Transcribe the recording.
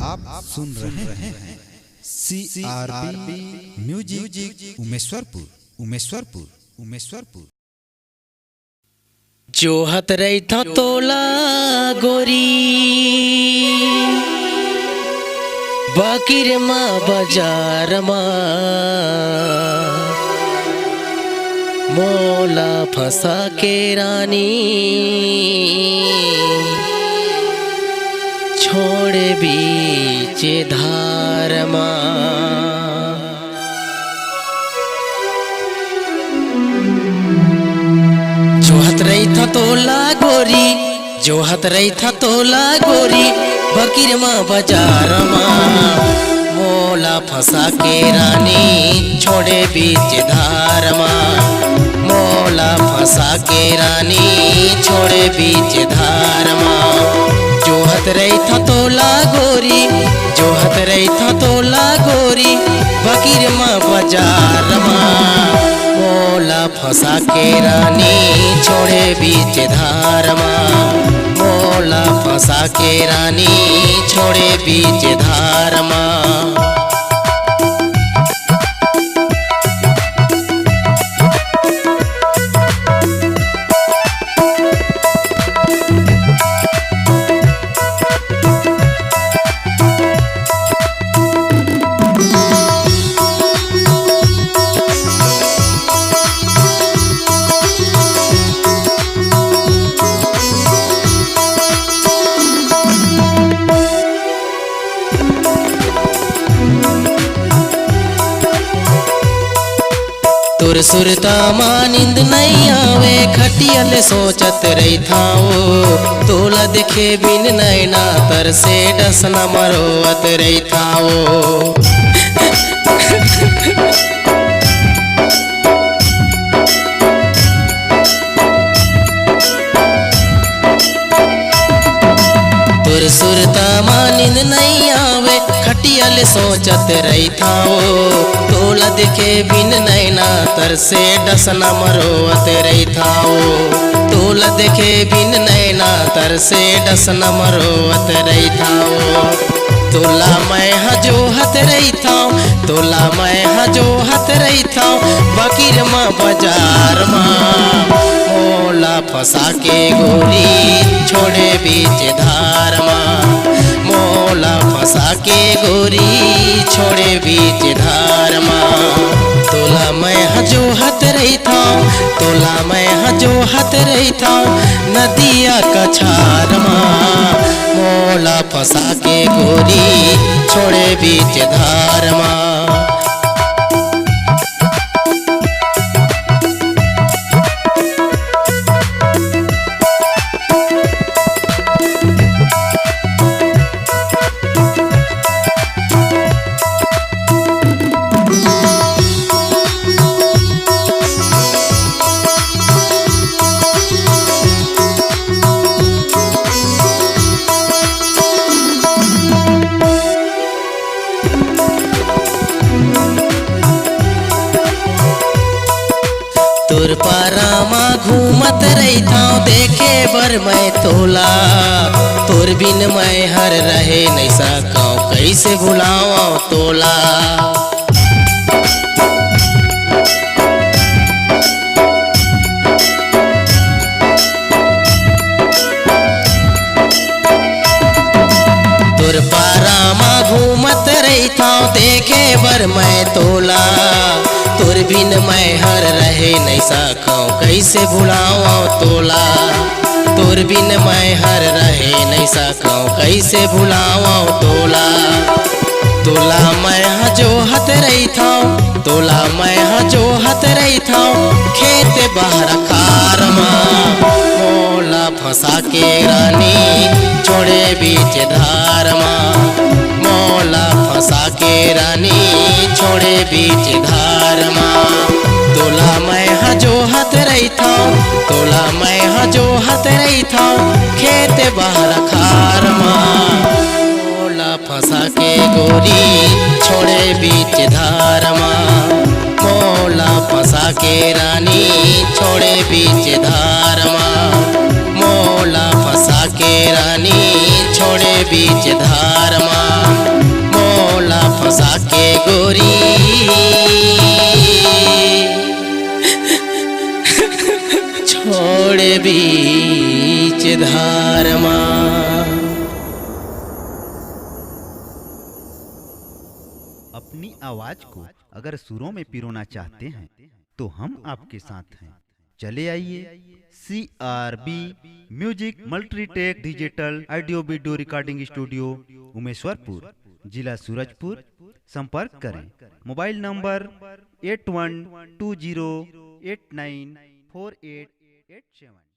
आप सुन रहे हैं CRB म्यूजिक उमेश्वरपुर। जो हत रही था तोला गोरी बाकिर माँ बाजार मोला फंसा के रानी छोड़े बीच धार जो हत रही था तोला गोरी, जो हत रही था तोला गोरी बकीर माँ बाजार मोला फंसा के रानी छोड़े बीच धार मोला फंसा के रानी छोड़े बीच धार जो हत रही था तोला गोरी, जो हत रही था तोला गोरी बकीर माँ बाजार मोला फंसा के रानी छोड़े बीच धार मोला फंसा के रानी छोड़े बीच धार तुर सुरता मानिंद नहीं आवे खटियल सोचत रही था वो तोला देखे बिन नैना तर से डसना मरोवत रही था वो तुर सुरता मानिंद नहीं आवे खटियल सोचत रही था वो तोला देखे बिन नैना तर से डसना मरोवत रही था वो तोला देखे बिन नैना तर से डसना मरोवत रही था वो तोला मैं हजो हत रही था, तोला मैं हजो हत रही था बकीर माँ बाजार मोला फंसा के गोरी छोड़े बीच धार मोला फंसा के गोरी छोड़े बीच धार तोला मैं हजो हत रही था, तोला मैं हजो हत रही था नदिया कछार मोला फंसा के गोरी छोड़े बीच धार तुर पारामा घूमत रही था देखे बर मैं तोला तुर बिन मैं हर रहे नहीं सकाऊं कैसे भुलाऊं तोला तुर पारामा घूमत रही था देखे बर मैं तोला तुर बिन मैं हर रहे नहीं सकाऊं कैसे भुलाऊं तोला तुर बिन मैं हर रहे नहीं सकाऊं कैसे भुलाऊं तोला तोला मैं हजो हत रही था, तोला मैं हजो हत रही था खेत बाहर कार मोला फंसा के रानी छोड़े बीच धार मोला फंसा के रानी छोड़े बीच धार तोला मैं हजो हत रही था, तोला मैं हजो हत रही था खेत बाहर खार मोला फंसा के गोरी छोड़े बीच धार मोला फंसा के रानी छोड़े बीच धार मोला फंसा के रानी छोड़े बीच धार माँ मोला फंसा के गोरी छोड़े बीच धार माँ। अपनी आवाज को अगर सुरों में पिरोना चाहते हैं तो हम आपके साथ हैं। चले आइए CRB music Multitech digital audio video recording studio Umeshwarpur, जिला सूरजपुर। संपर्क करें मोबाइल नंबर 8120894887।